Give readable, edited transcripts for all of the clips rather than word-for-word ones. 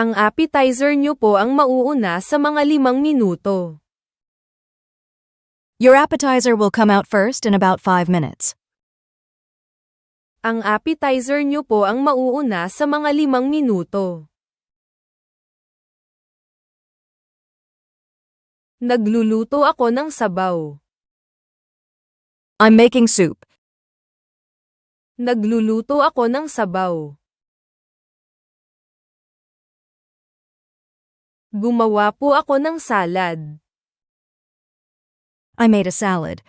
Ang appetizer nyo po ang mauuna sa mga 5 minuto. Your appetizer will come out first in about 5 minutes. Ang appetizer nyo po ang mauuna sa mga 5 minuto. Nagluluto ako ng sabaw. I'm making soup. Nagluluto ako ng sabaw. Gumawa po ako ng salad. I made a salad.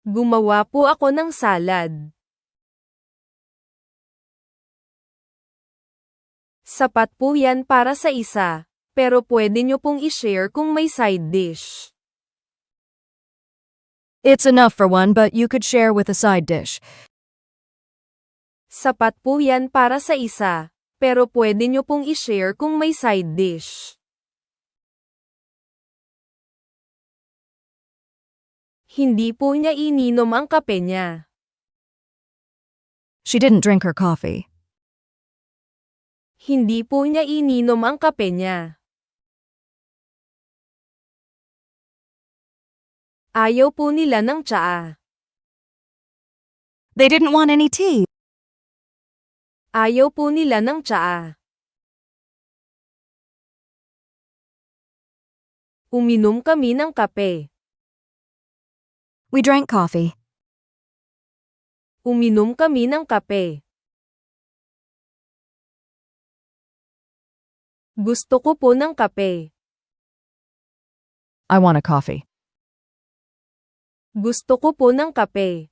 Gumawa po ako ng salad. Sapat po yan para sa isa, pero pwede nyo pong i-share kung may side dish. It's enough for one, but you could share with a side dish. Sapat po yan para sa isa, pero pwede nyo pong i-share kung may side dish. Hindi po niya ininom ang kape niya. She didn't drink her coffee. Hindi po niya ininom ang kape niya. Ayaw po nila ng tsaa. They didn't want any tea. Ayaw po nila ng tsaa. Uminom kami ng kape. We drank coffee. Uminom kami ng kape. Gusto ko po ng kape. I want a coffee. Gusto ko po ng kape.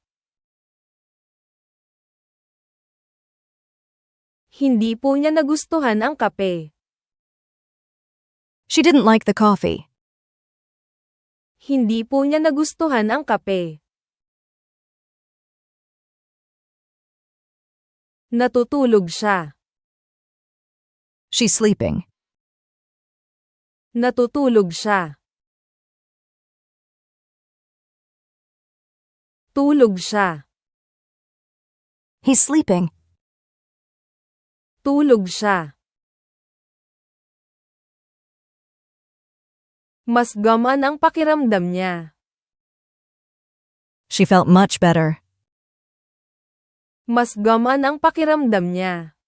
Hindi po niya nagustuhan ang kape. She didn't like the coffee. Hindi po niya nagustuhan ang kape. Natutulog siya. She's sleeping. Natutulog siya. Tulog siya. He's sleeping. Tulog siya. Mas gamaan ang pakiramdam niya. She felt much better. Mas gamaan ang pakiramdam niya.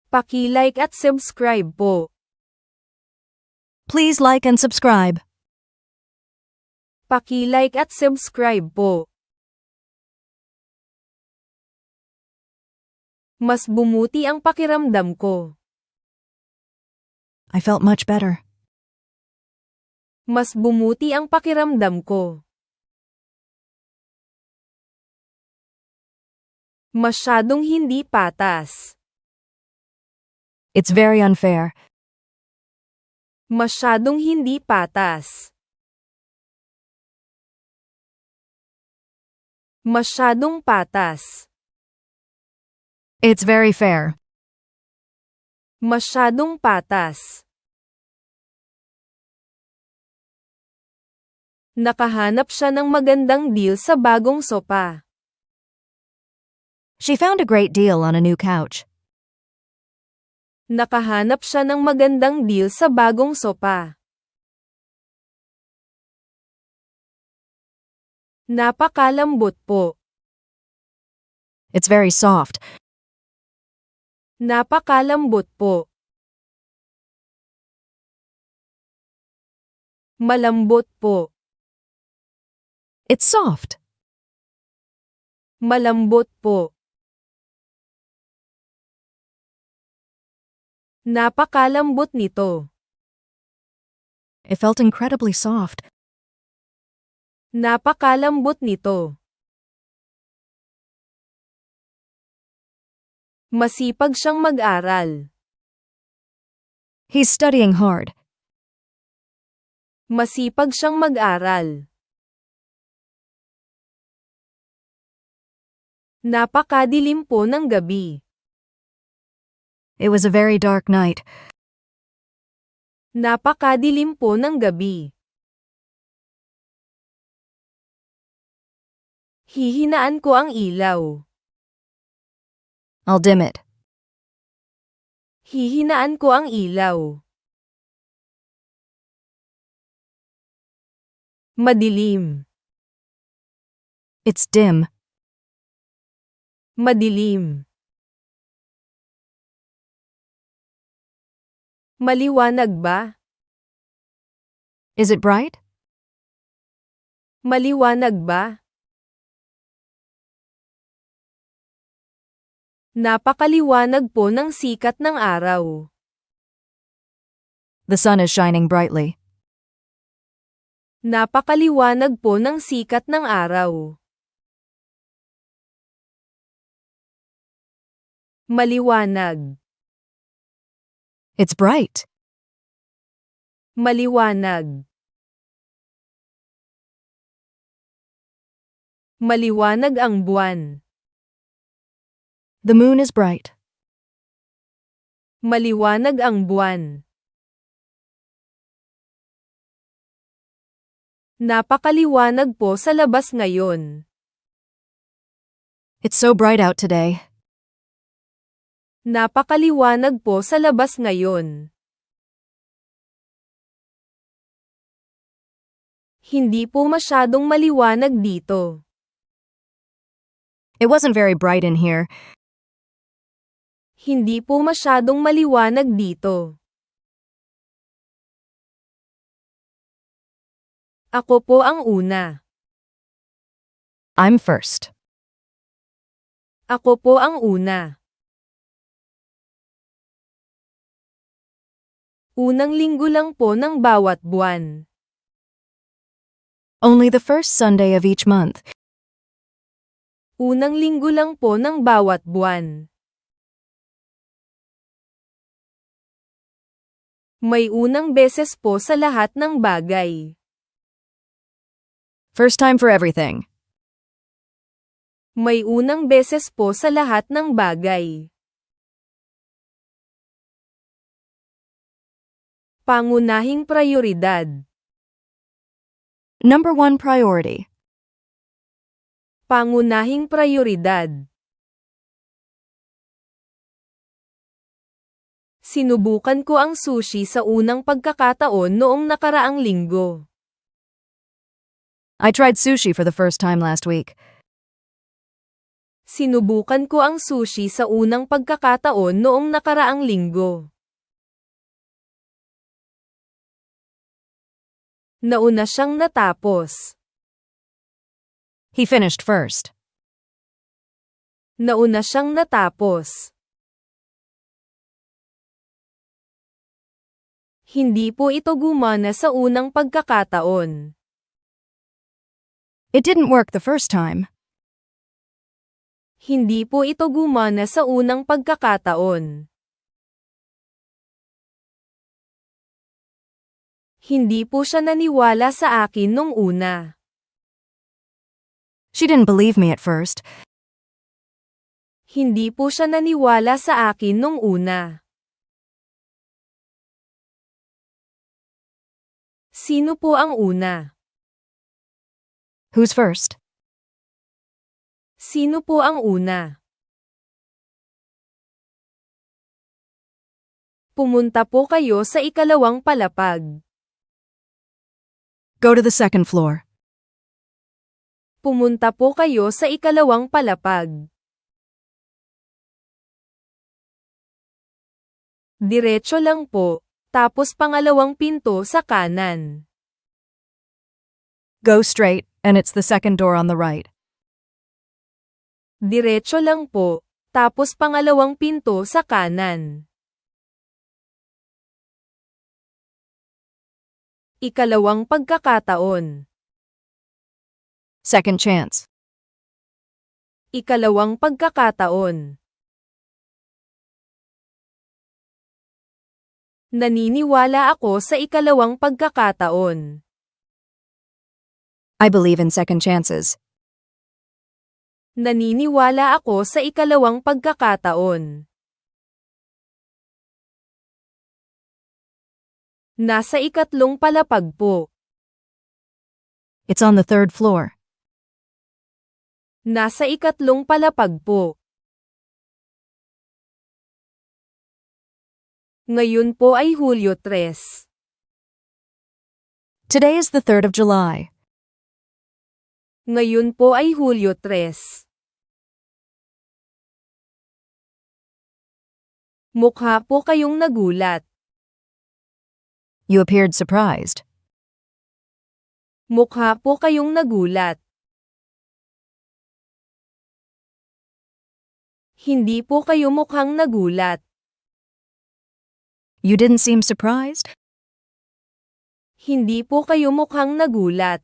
Paki-like at subscribe po. Please like and subscribe. Paki-like at subscribe po. Mas bumuti ang pakiramdam ko. I felt much better. Mas bumuti ang pakiramdam ko. Masyadong hindi patas. It's very unfair. Masyadong hindi patas. Masyadong patas. It's very fair. Masyadong patas. Nakahanap siya ng magandang deal sa bagong sopa. She found a great deal on a new couch. Nakahanap siya ng magandang deal sa bagong sopa. Napakalambot po. It's very soft. Napakalambot po. Malambot po. It's soft. Malambot po. Napakalambot nito. It felt incredibly soft. Napakalambot nito. Masipag siyang mag-aral. He's studying hard. Masipag siyang mag-aral. Napakadilim po ng gabi. It was a very dark night. Napakadilim po ng gabi. Hihinaan ko ang ilaw. I'll dim it. Hihinaan ko ang ilaw. Madilim. It's dim. Madilim. Maliwanag ba? Is it bright? Maliwanag ba? Napakaliwanag po ng sikat ng araw. The sun is shining brightly. Napakaliwanag po ng sikat ng araw. Maliwanag. It's bright. Maliwanag. Maliwanag ang buwan. The moon is bright. Maliwanag ang buwan. Napakaliwanag po sa labas ngayon. It's so bright out today. Napakaliwanag po sa labas ngayon. Hindi po masyadong maliwanag dito. It wasn't very bright in here. Hindi po masyadong maliwanag dito. Ako po ang una. I'm first. Ako po ang una. Unang linggo lang po ng bawat buwan. Only the first Sunday of each month. Unang linggo lang po ng bawat buwan. May unang beses po sa lahat ng bagay. First time for everything. May unang beses po sa lahat ng bagay. Pangunahing prioridad. Number 1 priority. Pangunahing prioridad. Sinubukan ko ang sushi sa unang pagkakataon noong nakaraang linggo. I tried sushi for the first time last week. Sinubukan ko ang sushi sa unang pagkakataon noong nakaraang linggo. Nauna siyang natapos. He finished first. Nauna siyang natapos. Hindi po ito gumana sa unang pagkakataon. It didn't work the first time. Hindi po ito gumana sa unang pagkakataon. Hindi po siya naniwala sa akin nung una. She didn't believe me at first. Hindi po siya naniwala sa akin nung una. Sino po ang una? Who's first? Sino po ang una? Pumunta po kayo sa ikalawang palapag. Go to the second floor. Pumunta po kayo sa ikalawang palapag. Diretso lang po, tapos pangalawang pinto sa kanan. Go straight, and it's the second door on the right. Diretso lang po, tapos pangalawang pinto sa kanan. Ikalawang pagkakataon. Second chance. Ikalawang pagkakataon. Naniniwala ako sa ikalawang pagkakataon. I believe in second chances. Naniniwala ako sa ikalawang pagkakataon. Nasa ikatlong palapag po. It's on the third floor. Nasa ikatlong palapag po. Ngayon po ay Hulyo 3. Today is the 3rd of July. Ngayon po ay Hulyo 3. Mukha po kayong nagulat. You appeared surprised. Mukha po kayong nagulat. Hindi po kayo mukhang nagulat. You didn't seem surprised. Hindi po kayo mukhang nagulat.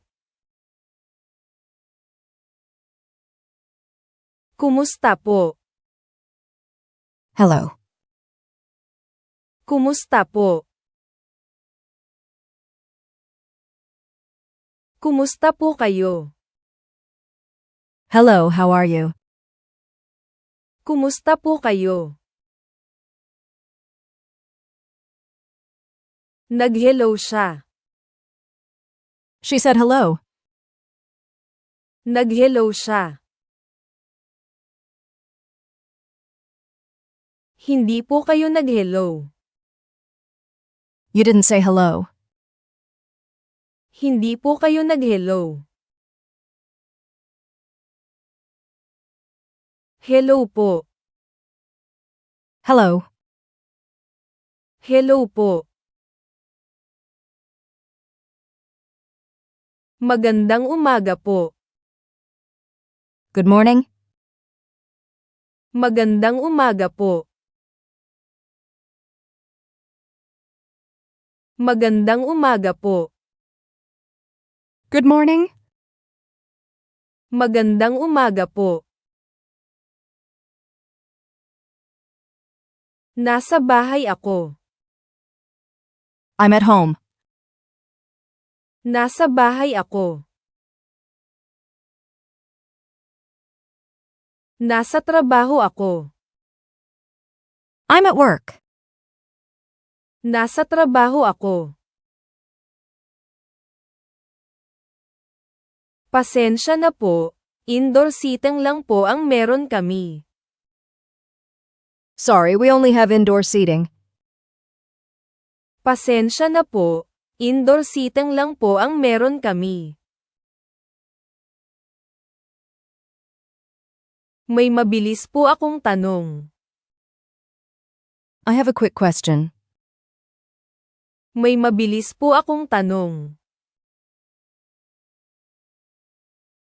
Kumusta po? Hello. Kumusta po? Kumusta po kayo? Hello, how are you? Kumusta po kayo? Nag-hello siya. She said hello. Nag-hello siya. Hindi po kayo nag-hello. You didn't say hello. Hindi po kayo nag-hello. Hello po. Hello. Hello po. Magandang umaga po. Good morning. Magandang umaga po. Magandang umaga po. Good morning. Magandang umaga po. Nasa bahay ako. I'm at home. Nasa bahay ako. Nasa trabaho ako. I'm at work. Nasa trabaho ako. Pasensya na po, indoor seating lang po ang meron kami. Sorry, we only have indoor seating. Pasensya na po, indoor seating lang po ang meron kami. May mabilis po akong tanong. I have a quick question. May mabilis po akong tanong.